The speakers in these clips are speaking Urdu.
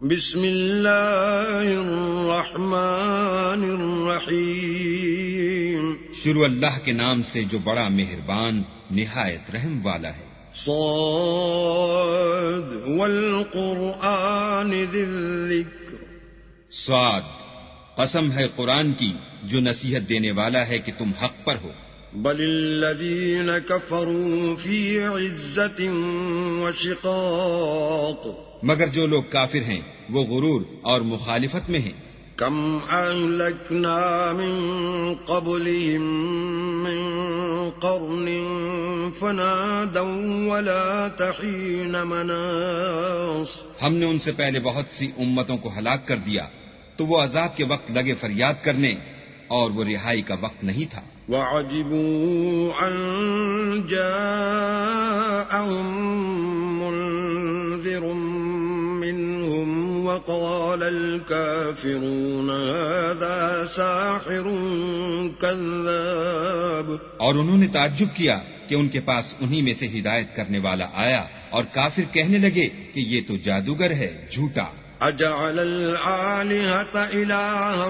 بسم اللہ الرحمن الرحیم شروع اللہ کے نام سے جو بڑا مہربان نہایت رحم والا ہے۔ صاد والقرآن ذی الذکر صاد، قسم ہے قرآن کی جو نصیحت دینے والا ہے کہ تم حق پر ہو۔ بل الذین کفروا فی عزت وشقاق مگر جو لوگ کافر ہیں وہ غرور اور مخالفت میں ہیں۔ کم اہلکنا من قبلہم من قرن فنادوا ولا تحین مناص ہم نے ان سے پہلے بہت سی امتوں کو ہلاک کر دیا تو وہ عذاب کے وقت لگے فریاد کرنے اور وہ رہائی کا وقت نہیں تھا۔ وعجبوا ان جاءهم منذر منهم وقال الكافرون هذا ساحر كذاب اور انہوں نے تعجب کیا کہ ان کے پاس انہی میں سے ہدایت کرنے والا آیا اور کافر کہنے لگے کہ یہ تو جادوگر ہے، جھوٹا۔ اجعل الآلهة إلها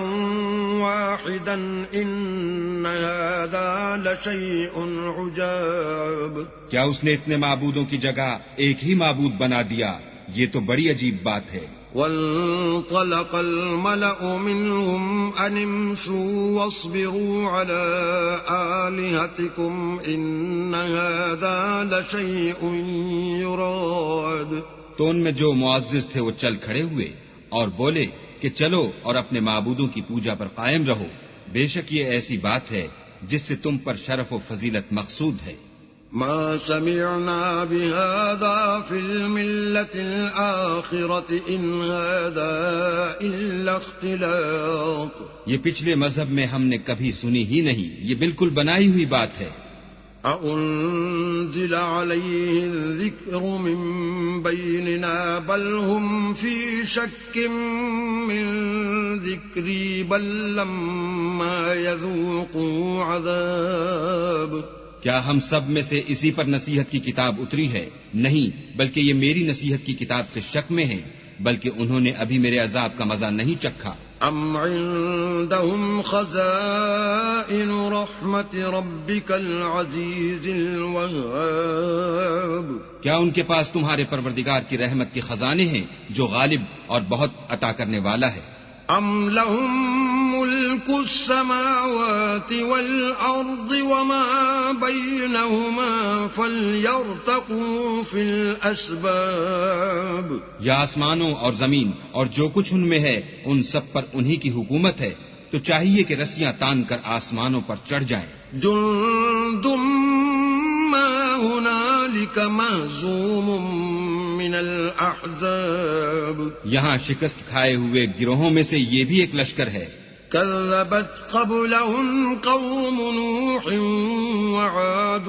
واحدا ان هذا لشيء عجاب کیا اس نے اتنے معبودوں کی جگہ ایک ہی معبود بنا دیا؟ یہ تو بڑی عجیب بات ہے۔ وانطلق الملأ منهم ان امشوا واصبروا على آلهتكم ان هذا لشيء يراد تو ان میں جو معزز تھے وہ چل کھڑے ہوئے اور بولے کہ چلو اور اپنے معبودوں کی پوجا پر قائم رہو، بے شک یہ ایسی بات ہے جس سے تم پر شرف و فضیلت مقصود ہے۔ ما سمعنا بهذا في الملة الآخرة ان هذا الا اختلاق یہ پچھلے مذہب میں ہم نے کبھی سنی ہی نہیں، یہ بالکل بنائی ہوئی بات ہے۔ أَأُنزِلَ عَلَيْهِ الذِّكْرُ مِن بَيْنِنَا بَلْ هُمْ فِي شَكٍّ مِّن ذِكْرِي بَل لَّمَّا يَذُوقُوا عَذَابِ کیا ہم سب میں سے اسی پر نصیحت کی کتاب اتری ہے؟ نہیں، بلکہ یہ میری نصیحت کی کتاب سے شک میں ہیں، بلکہ انہوں نے ابھی میرے عذاب کا مزہ نہیں چکھا۔ ام عندهم خزائن رحمت ربک العزیز الوہاب کیا ان کے پاس تمہارے پروردگار کی رحمت کے خزانے ہیں جو غالب اور بہت عطا کرنے والا ہے؟ ام لهم ملک السماوات والارض وما بینہما فلیرتقوا فی الاسباب یا آسمانوں اور زمین اور جو کچھ ان میں ہے ان سب پر انہی کی حکومت ہے، تو چاہیے کہ رسیاں تان کر آسمانوں پر چڑھ جائیں۔ جند ما ہنالک مہزوم من الاحزاب یہاں شکست کھائے ہوئے گروہوں میں سے یہ بھی ایک لشکر ہے۔ كذبت قبلهم قوم نوح وعاد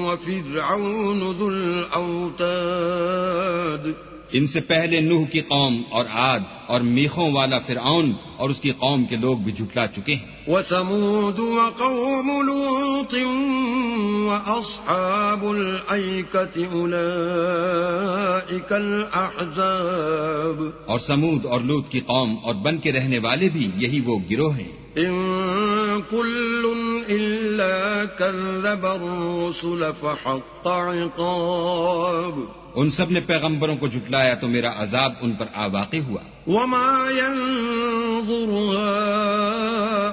وفرعون ذو الأوتاد ان سے پہلے نوح کی قوم اور عاد اور میخوں والا فرعون اور اس کی قوم کے لوگ بھی جھٹلا چکے ہیں۔ وثمود وقوم لوط وأصحاب الأيكة أولئك الأحزاب اور سمود اور لوط کی قوم اور بن کے رہنے والے بھی یہی وہ گروہ ہیں۔ إن كل إلا كذب الرسل فحق عقاب ان سب نے پیغمبروں کو جھٹلایا تو میرا عذاب ان پر واقع ہوا۔ وما ينظر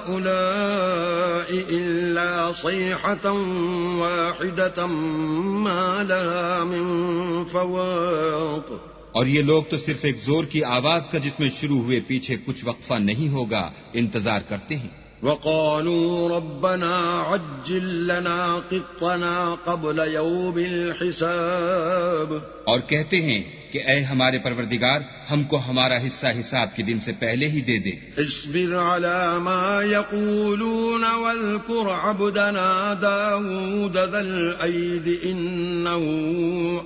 هؤلاء إلا صيحة واحدة ما لها من فواق اور یہ لوگ تو صرف ایک زور کی آواز کا جس میں شروع ہوئے پیچھے کچھ وقفہ نہیں ہوگا انتظار کرتے ہیں۔ وقالوا ربنا عجل لنا قطنا قبل يوم الحساب اور کہتے ہیں کہ اے ہمارے پروردگار ہم کو ہمارا حصہ حساب کے دن سے پہلے ہی دے دے۔ اصبر على ما يقولون واذكر عبدنا داود ذا الأيد إنه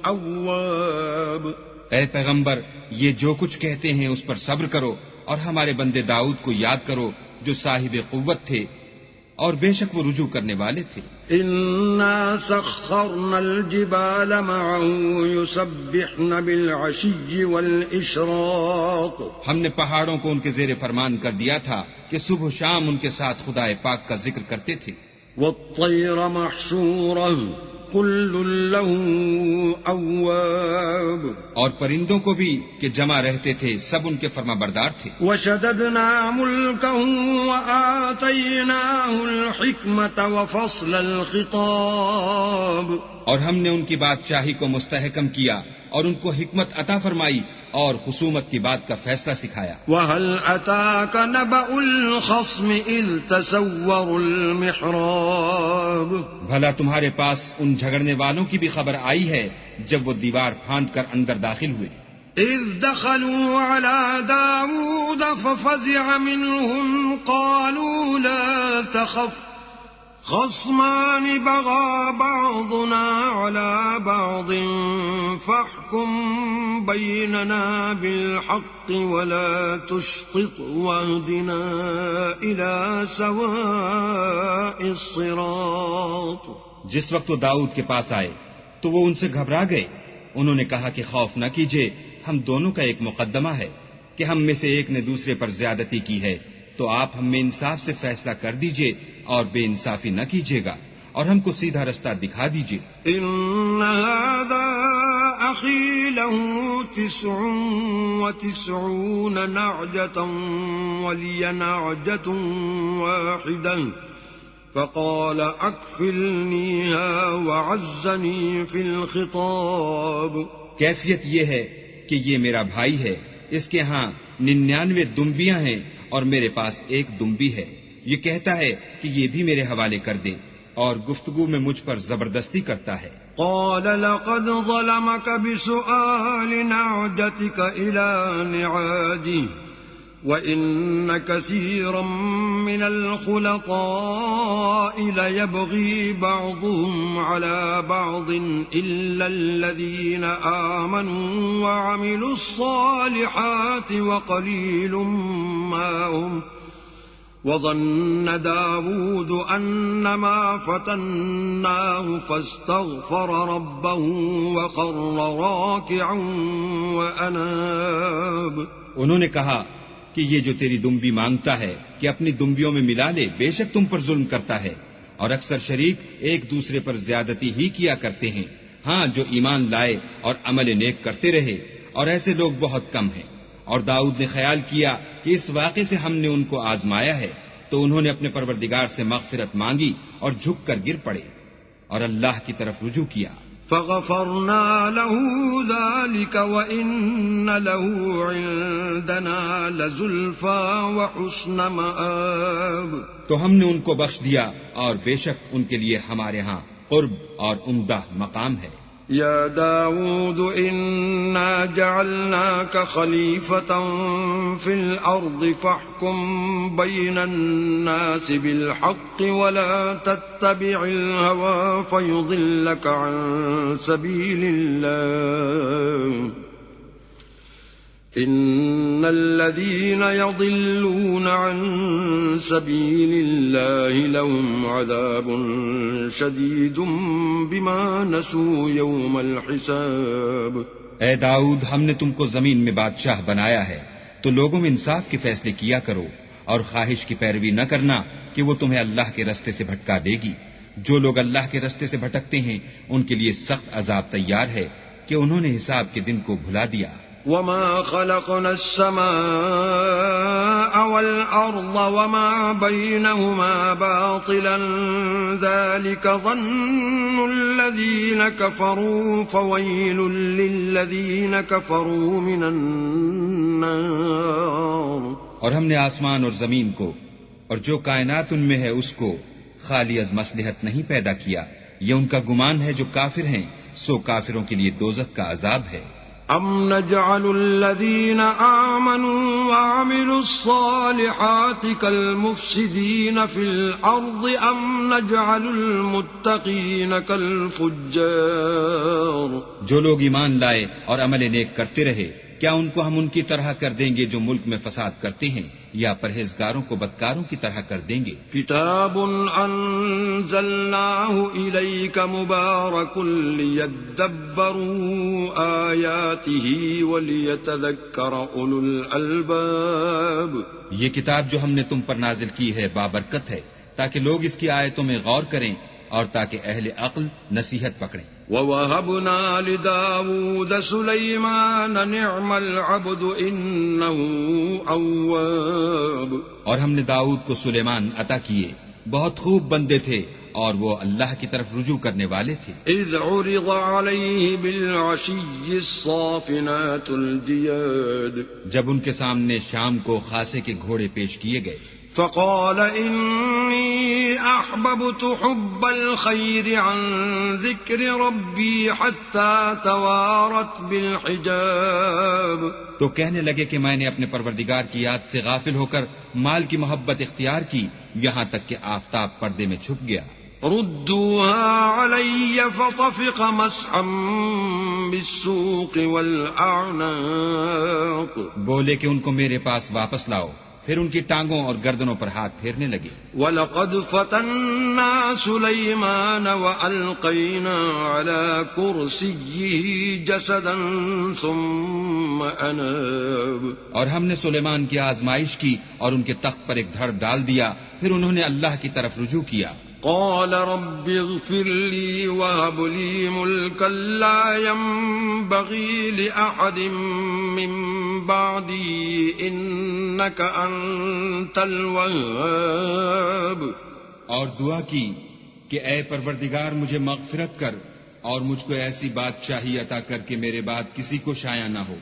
أواب اے پیغمبر یہ جو کچھ کہتے ہیں اس پر صبر کرو اور ہمارے بندے داؤد کو یاد کرو جو صاحب قوت تھے اور بے شک وہ رجوع کرنے والے تھے. إنا سخرنا الجبال معه يسبحن بالعشي والإشراق. ہم نے پہاڑوں کو ان کے زیر فرمان کر دیا تھا کہ صبح و شام ان کے ساتھ خدائے پاک کا ذکر کرتے تھے. والطير محشورة كل له أواب. اور پرندوں کو بھی کہ جمع رہتے تھے، سب ان کے فرما بردار تھے. وشددنا ملكه وآتيناه الحكمة وفصل الخطاب. اور ہم نے ان کی بادشاہی کو مستحکم کیا اور ان کو حکمت عطا فرمائی اور خصومت کی بات کا فیصلہ سکھایا. وهل أتاك نبأ الخصم إذ تسوروا المحراب. بھلا تمہارے پاس ان جھگڑنے والوں کی بھی خبر آئی ہے جب وہ دیوار پھاند کر اندر داخل ہوئے. إذ دخلوا على داود ففزع منهم قالوا لا تخف خصمان بغى بعضنا على بعض فاحكم بيننا بالحق ولا تشطط واهدنا إلى سواء الصراط. جس وقت وہ داؤد کے پاس آئے تو وہ ان سے گھبرا گئے. انہوں نے کہا کہ خوف نہ کیجیے، ہم دونوں کا ایک مقدمہ ہے کہ ہم میں سے ایک نے دوسرے پر زیادتی کی ہے، تو آپ ہم میں انصاف سے فیصلہ کر دیجئے اور بے انصافی نہ کیجیے گا اور ہم کو سیدھا رستہ دکھا دیجئے. إن هذا أخي له 99 نعجة ولي نعجة واحدة فقال أكفلنيها وعزني في الخطاب. کیفیت یہ ہے کہ یہ میرا بھائی ہے، اس کے ہاں 99 دمبیاں ہیں اور میرے پاس ایک دمبی ہے. یہ کہتا ہے کہ یہ بھی میرے حوالے کر دے اور گفتگو میں مجھ پر زبردستی کرتا ہے. قال لقد ظلمك بسؤال نعجتك إلى نعاجه وإن كثيرا من الخلطاء ليبغي بعضهم على بعض إلا الذين آمنوا وعملوا الصالحات وقليل ما هم. وظن داود أنما فتناه فاستغفر ربه وخر راكعا وأناب. انہوں نے کہا کہ یہ جو تیری دمبی مانگتا ہے کہ اپنی دمبیوں میں ملا لے، بے شک تم پر ظلم کرتا ہے اور اکثر شریک ایک دوسرے پر زیادتی ہی کیا کرتے ہیں. ہاں جو ایمان لائے اور عمل نیک کرتے رہے، اور ایسے لوگ بہت کم ہیں. اور داؤد نے خیال کیا کہ اس واقعے سے ہم نے ان کو آزمایا ہے، تو انہوں نے اپنے پروردگار سے مغفرت مانگی اور جھک کر گر پڑے اور اللہ کی طرف رجوع کیا. فغفرنا له ذلك وإن له عندنا لزلفى وحسن مآب. تو ہم نے ان کو بخش دیا اور بے شک ان کے لیے ہمارے ہاں قرب اور عمدہ مقام ہے. يا داود إنا جعلناك خليفة في الأرض فاحكم بين الناس بالحق ولا تتبع الهوى فيضلك عن سبيل الله إن الذين يضلون عن سبيل الله لهم عذاب شديد بما نسوا يوم الحساب. اے داؤد، ہم نے تم کو زمین میں بادشاہ بنایا ہے تو لوگوں میں انصاف کے فیصلے کیا کرو اور خواہش کی پیروی نہ کرنا کہ وہ تمہیں اللہ کے رستے سے بھٹکا دے گی. جو لوگ اللہ کے رستے سے بھٹکتے ہیں ان کے لیے سخت عذاب تیار ہے کہ انہوں نے حساب کے دن کو بھلا دیا. وما خلقنا السماء والأرض وما بينهما باطلا ذلك ظن الذين كفروا فويل للذين كفروا من النار. اور ہم نے آسمان اور زمین کو اور جو کائنات ان میں ہے اس کو خالی از مصلحت نہیں پیدا کیا. یہ ان کا گمان ہے جو کافر ہیں، سو کافروں کے لیے دوزخ کا عذاب ہے. ام نجعل الذين آمنوا وعملوا الصالحات كالمفسدين في الأرض ام نجعل المتقين كالفجار. جو لوگ ایمان لائے اور عمل نیک کرتے رہے کیا ان کو ہم ان کی طرح کر دیں گے جو ملک میں فساد کرتے ہیں، یا پرہیزگاروں کو بدکاروں کی طرح کر دیں گے؟ کتاب انزلناه الیک مبارک لیدبروا آیاته ولیتذکر اولو الالباب، یہ کتاب جو ہم نے تم پر نازل کی ہے بابرکت ہے تاکہ لوگ اس کی آیتوں میں غور کریں اور تاکہ اہل عقل نصیحت پکڑیں۔ وَوَهَبْنَا لِدَاوُودَ سُلَيْمَانَ نِعْمَ الْعَبْدُ إِنَّهُ أَوَّابٌ، اور ہم نے داؤد کو سلیمان عطا کیے، بہت خوب بندے تھے اور وہ اللہ کی طرف رجوع کرنے والے تھے۔ إِذْ عُرِضَ عَلَيْهِ بِالْعَشِيِّ الصَّافِنَاتُ الْجِيَادُ، جب ان کے سامنے شام کو خاصے کے گھوڑے پیش کیے گئے، فقال إني أحببت حب الخير عن ذكر ربي حتى توارت بالحجاب، تو کہنے لگے کہ میں نے اپنے پروردگار کی یاد سے غافل ہو کر مال کی محبت اختیار کی، یہاں تک کہ آفتاب پردے میں چھپ گیا۔ ردوها علي فطفق مسحا بالسوق والأعناق، بولے کہ ان کو میرے پاس واپس لاؤ، پھر ان کی ٹانگوں اور گردنوں پر ہاتھ پھیرنے لگے۔ وَلَقَدْ فَتَنَّا سُلَيْمَانَ وَأَلْقَيْنَا عَلَى كُرْسِيِّهِ جَسَدًا ثُمَّ أَنَابَ، اور ہم نے سلیمان کی آزمائش کی اور ان کے تخت پر ایک دھڑ ڈال دیا، پھر انہوں نے اللہ کی طرف رجوع کیا۔ قال رب اغفر لي وهب لي ملكا لا ينبغي لأحد من بعدي إنك أنت الوهاب، اور دعا کی کہ اے پروردگار مجھے مغفرت کر اور مجھ کو ایسی بادشاہی عطا کر کہ میرے بعد کسی کو شایع نہ ہو،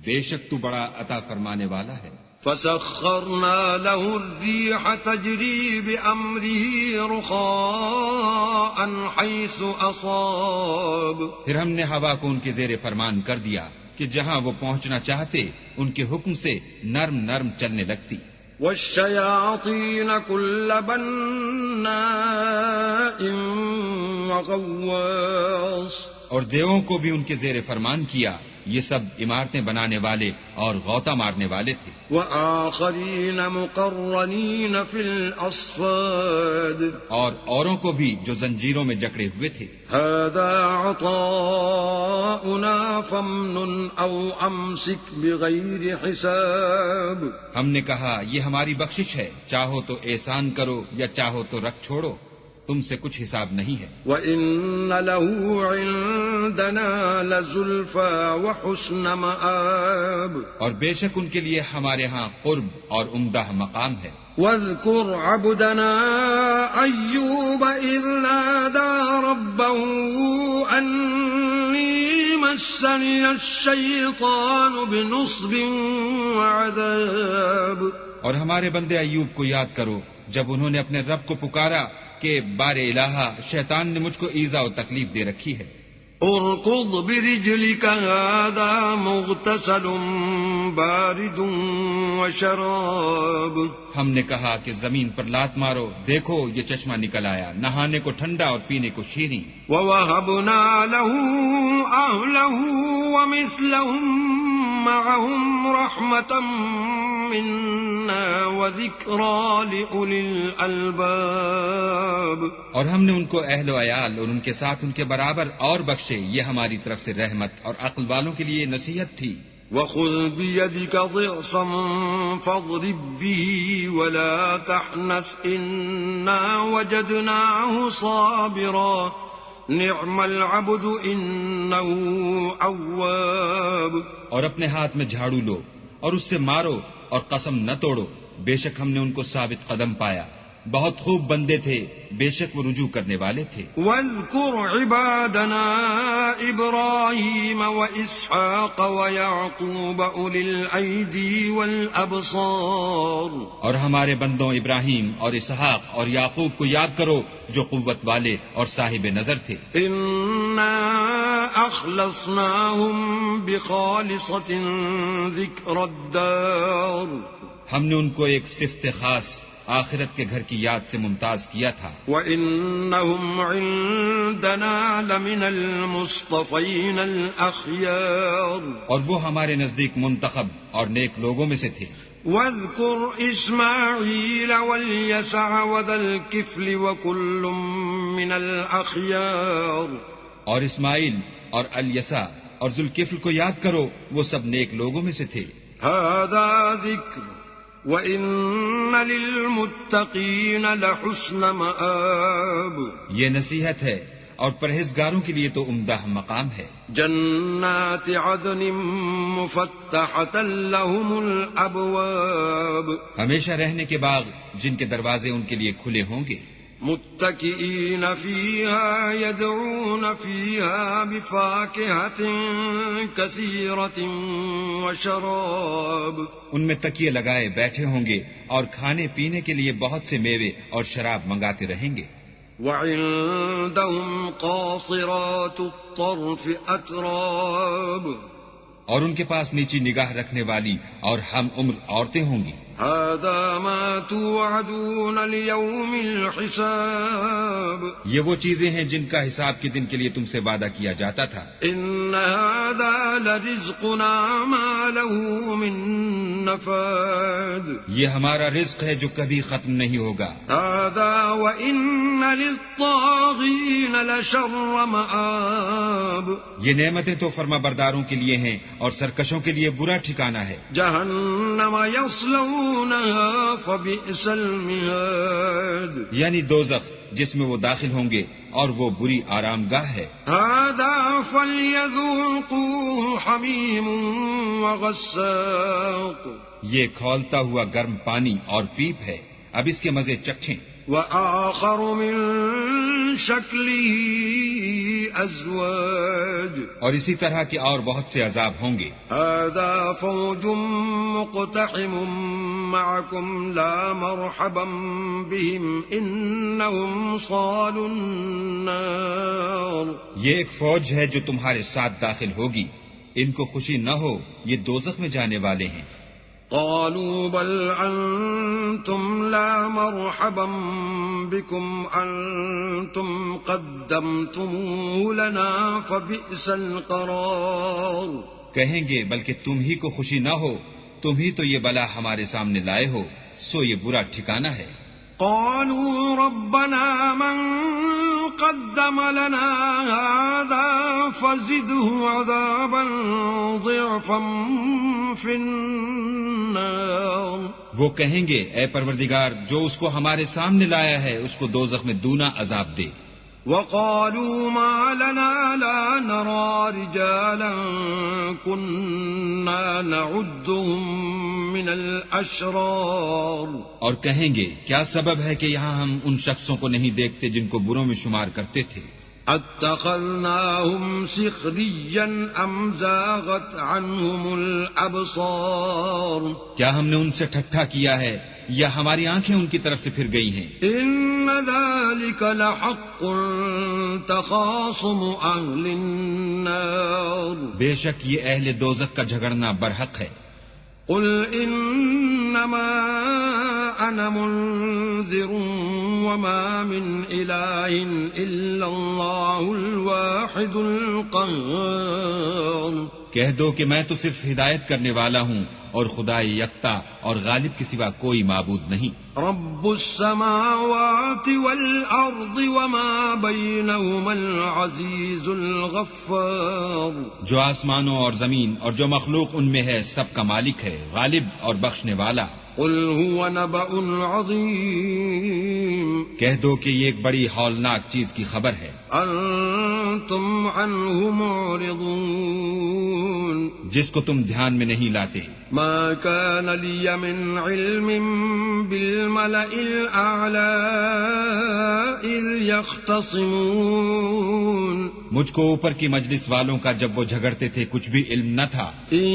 بے شک تو بڑا عطا فرمانے والا ہے۔ فسخرنا له الريح تجري بأمره رخاء حيث أصاب، پھر ہم نے ہوا کو ان کے زیر فرمان کر دیا کہ جہاں وہ پہنچنا چاہتے ان کے حکم سے نرم نرم چلنے لگتی۔ والشياطين كل بناء وغواص، اور دیووں کو بھی ان کے زیر فرمان کیا، یہ سب عمارتیں بنانے والے اور غوطہ مارنے والے تھے۔ وآخرين مقرنين في الأصفاد، اور اوروں کو بھی جو زنجیروں میں جکڑے ہوئے تھے۔ هذا عطاؤنا فامنن أو أمسك بغير حساب، ہم نے کہا یہ ہماری بخشش ہے، چاہو تو احسان کرو یا چاہو تو رکھ چھوڑو، تم سے کچھ حساب نہیں ہے۔ وَإِنَّ لَهُ عِندَنَا لَزُلْفَى وَحُسْنَ مَآبٍ، اور بے شک ان کے لیے ہمارے ہاں قرب اور عمدہ مقام ہے۔ وَاذْكُرْ عَبْدَنَا أَيُّوبَ إِذْ نَادَى رَبَّهُ أَنِّي مَسَّنِيَ الشَّيْطَانُ بِنُصْبٍ وَعَذَابٍ، اور ہمارے بندے ایوب کو یاد کرو جب انہوں نے اپنے رب کو پکارا کہ بار الہا شیطان نے مجھ کو ایذا و تکلیف دے رکھی ہے۔ اركض برجلك هذا مغتسل بارد وشراب، ہم نے کہا کہ زمین پر لات مارو، دیکھو یہ چشمہ نکل آیا، نہانے کو ٹھنڈا اور پینے کو شیریں۔ وَوَهَبْنَا لَهُ أَهْلَهُ وَمِثْلَهُمْ مَعَهُمْ رَحْمَةً مِنَّا وَذِكْرَى لِأُولِي الْأَلْبَابِ، اور ہم نے ان کو اہل و عیال اور ان کے ساتھ ان کے برابر اور بخشے، یہ ہماری طرف سے رحمت اور عقل والوں کے لیے نصیحت تھی۔ وَخُذْ بِيَدِكَ ضِغْصًا فَاضْرِب بِّهِ وَلَا تَحْنَثْ إِنَّا وَجَدْنَاهُ صَابِرًا نِعْمَ الْعَبْدُ إِنَّهُ أَوَّابٌ، اور اپنے ہاتھ میں جھاڑو لو اور اس سے مارو اور قسم نہ توڑو، بے شک ہم نے ان کو ثابت قدم پایا، بہت خوب بندے تھے، بے شک وہ رجوع کرنے والے تھے۔ وَاذْكُرْ عِبَادَنَا إِبْرَاهِيمَ وَإِسْحَاقَ وَيَعْقُوبَ أُولِي الْأَيْدِي وَالْأَبْصَارِ، اور ہمارے بندوں ابراہیم اور اسحاق اور یعقوب کو یاد کرو جو قوت والے اور صاحب نظر تھے۔ إِنَّا أَخْلَصْنَاهُمْ بِخَالِصَةٍ ذِكْرَى الدَّارِ، ہم نے ان کو ایک صفت خاص آخرت کے گھر کی یاد سے ممتاز کیا تھا. وَإِنَّهُمْ عِندَنَا لَمِنَ الْمُصْطَفَيْنَ الْأَخْيَارِ اور وہ ہمارے نزدیک منتخب اور نیک لوگوں میں سے تھے. وَاذْكُرْ إِسْمَاعِيلَ وَالْيَسَعَ وَذَا الْكِفْلِ وَكُلٌّ مِّنَ الْأَخْيَارِ اور اسماعیل اور الیسع اور ذوالکفل کو یاد کرو، وہ سب نیک لوگوں میں سے تھے. هَذَا ذِكْرٌ وَإِنَّ لِلْمُتَّقِينَ لَحُسْنَ مَآبٍ یہ نصیحت ہے اور پرہیزگاروں کے لیے تو عمدہ مقام ہے. جنات عدن مفتحة لهم الابواب ہمیشہ رہنے کے باغ جن کے دروازے ان کے لیے کھلے ہوں گے. متكئين فيها يدعون فيها بفاكهة كثيرة وشراب ان میں تکیے لگائے بیٹھے ہوں گے اور کھانے پینے کے لیے بہت سے میوے اور شراب منگاتے رہیں گے. وعندهم قاصرات الطرف اتراب اور ان کے پاس نیچی نگاہ رکھنے والی اور ہم عمر عورتیں ہوں گی. هذا ما توعدون ليوم الحساب یہ وہ چیزیں ہیں جن کا حساب کے دن کے لیے تم سے وعدہ کیا جاتا تھا. ان هذا لرزقنا ما له من نفاد یہ ہمارا رزق ہے جو کبھی ختم نہیں ہوگا. هذا وان للطاغين لشر مآب یہ نعمتیں تو فرما برداروں کے لیے ہیں اور سرکشوں کے لیے برا ٹھکانہ ہے. جہنم یصلونها فبئس المہاد یعنی دوزخ جس میں وہ داخل ہوں گے اور وہ بری آرام گاہ ہے. هذا فليذوقوه حمیم وغساق یہ کھولتا ہوا گرم پانی اور پیپ ہے، اب اس کے مزے چکھیں. وآخر من شکله ازواج اور اسی طرح کے اور بہت سے عذاب ہوں گے. هذا فوج مقتحم معكم لا مرحبا بهم انهم صالوا النار یہ ایک فوج ہے جو تمہارے ساتھ داخل ہوگی، ان کو خوشی نہ ہو، یہ دوزخ میں جانے والے ہیں. قالوا بل انتم لا مرحبا بكم انتم قدمتموه لنا فبئس القرار کہیں گے بلکہ تم ہی کو خوشی نہ ہو، تم ہی تو یہ بلا ہمارے سامنے لائے ہو، سو یہ برا ٹھکانہ ہے. قالوا ربنا من قدم لنا هذا فزده عذابا ضعفا في النار وہ کہیں گے اے پروردگار جو اس کو ہمارے سامنے لایا ہے اس کو دوزخ میں دونا عذاب دے. وقالوا ما لنا لا نرى رجالا كنا نعدهم من الاشرار اور کہیں گے کیا سبب ہے کہ یہاں ہم ان شخصوں کو نہیں دیکھتے جن کو بروں میں شمار کرتے تھے. اتخذناهم سخريا ام زاغت عنهم الابصار کیا ہم نے ان سے ٹھٹھا کیا ہے یا ہماری آنکھیں ان کی طرف سے پھر گئی ہیں. ان ذلك لحق تخاصم اهل النار بے شک یہ اہل دوزخ کا جھگڑنا برحق ہے. قل انما انا منذر وما من اله الا الله الواحد القهار کہہ دو کہ میں تو صرف ہدایت کرنے والا ہوں اور خدا یکتا اور غالب کے سوا کوئی معبود نہیں. رب السماوات والارض وما بينهما العزيز الغفار جو آسمانوں اور زمین اور جو مخلوق ان میں ہے سب کا مالک ہے، غالب اور بخشنے والا. قل هو نبأ عظيم کہہ دو کہ یہ ایک بڑی ہولناک چیز کی خبر ہے. انتم عنه معرضون جس کو تم دھیان میں نہیں لاتے. ما كان لي من علم بالملأ الأعلى إذ يختصمون مجھ کو اوپر کی مجلس والوں کا جب وہ جھگڑتے تھے کچھ بھی علم نہ تھا. إن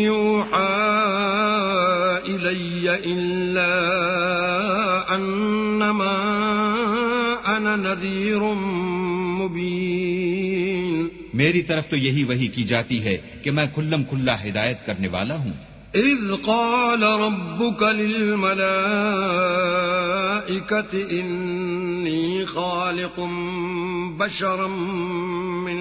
يوحى إلي إلا أنما أنا نذير مبين میری طرف تو یہی وحی کی جاتی ہے کہ میں کھلم کھلا ہدایت کرنے والا ہوں. إذ قال ربك للملائكة إني خالق بشرا من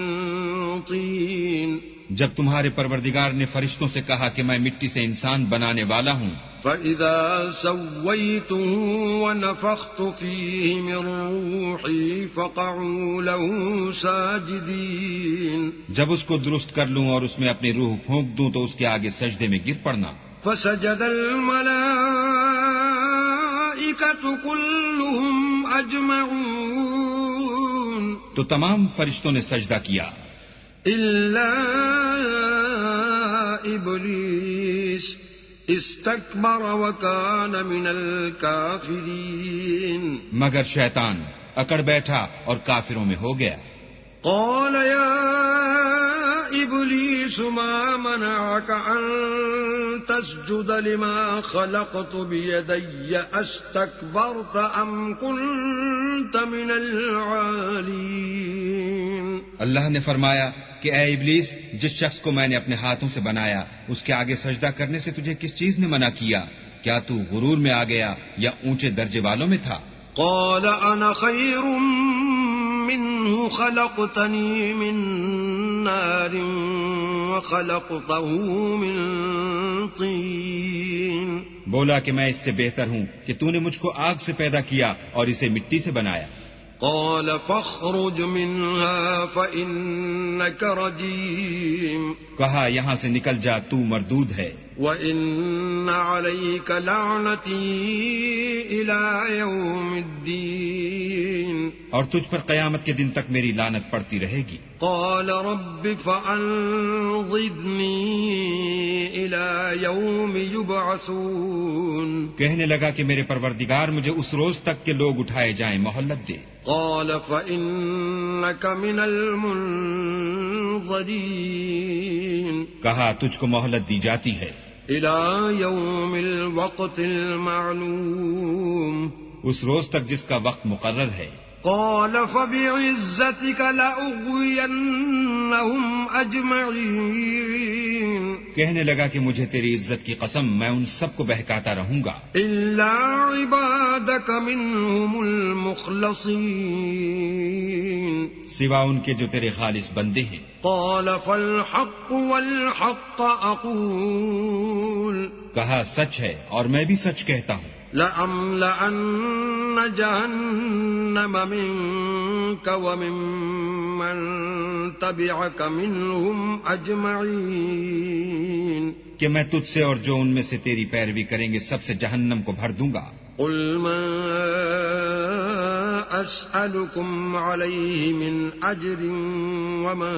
طين جب تمہارے پروردگار نے فرشتوں سے کہا کہ میں مٹی سے انسان بنانے والا ہوں، فإذا سويته ونفخت فيه من روحي فقعوا له ساجدين جب اس کو درست کر لوں اور اس میں اپنی روح پھونک دوں تو اس کے آگے سجدے میں گر پڑنا۔ فسجد الملائكة كلهم أجمعون تو تمام فرشتوں نے سجدہ کیا إلا إبليس استكبر وكان من الكافرين مگر شیطان اکڑ بیٹھا اور کافروں میں ہو گیا۔ قال يا إبليس ما منعك أن تسجد لما خلقت بيدي أستكبرت أم كنت من العالين؟ اللہ نے فرمایا کہ اے ابلیس، جس شخص کو میں نے اپنے ہاتھوں سے بنایا اس کے آگے سجدہ کرنے سے تجھے کس چیز نے منع کیا؟ کیا تو غرور میں آ گیا یا اونچے درجے والوں میں تھا؟ قال أنا خير منه خلقتني من نار وخلقته من طين بولا کہ میں اس سے بہتر ہوں کہ تو نے مجھ کو آگ سے پیدا کیا اور اسے مٹی سے بنایا۔ قال فاخرج منها فإنك رجيم کہا یہاں سے نکل جا، تو مردود ہے، وَإِنَّ عَلَيْكَ لَعْنَتِي إِلَى يَوْمِ الدِّينِ اور تجھ پر قیامت کے دن تک میری لعنت پڑتی رہے گی۔ قال رب فأنظرني إلى يوم يبعثون کہنے لگا کہ میرے پروردگار مجھے اس روز تک کہ لوگ اٹھائے جائیں مہلت دے۔ قال فإنك من المنظرين کہا تجھ کو مہلت دی جاتی ہے إلى يوم الوقت المعلوم اس روز تک جس کا وقت مقرر ہے۔ قال فبعزتك لأغوينهم أجمعين کہنے لگا کہ مجھے تیری عزت کی قسم میں ان سب کو بہکاتا رہوں گا إلا عبادك منهم المخلصين سوا ان کے جو تیرے خالص بندے ہیں۔ قال فالحق والحق أقول کہا سچ ہے اور میں بھی سچ کہتا ہوں، لأملأن جهنم منك وممن تبعك منهم أجمعين کہ میں تجھ سے اور جو ان میں سے تیری پیروی کریں گے سب سے جہنم کو بھر دوں گا۔ قل ما أسألكم عليه من أجر وما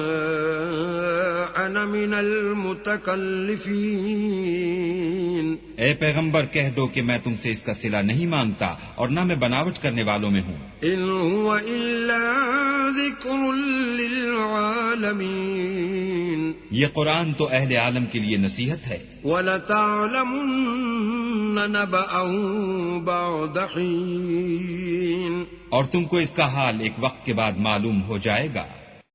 أنا من المتكلفين اے پیغمبر کہہ دو کہ میں تم سے اس کا صلہ نہیں مانگتا اور نہ میں بناوٹ کرنے والوں میں ہوں۔ إن هو إلا ذكر للعالمين یہ قرآن تو اہل عالم کے لیے نصیحت ہے۔ وَلَتَعْلَمُنَّ نَبَأَهُ بَعْدَ حِينٍ اور تم کو اس کا حال ایک وقت کے بعد معلوم ہو جائے گا۔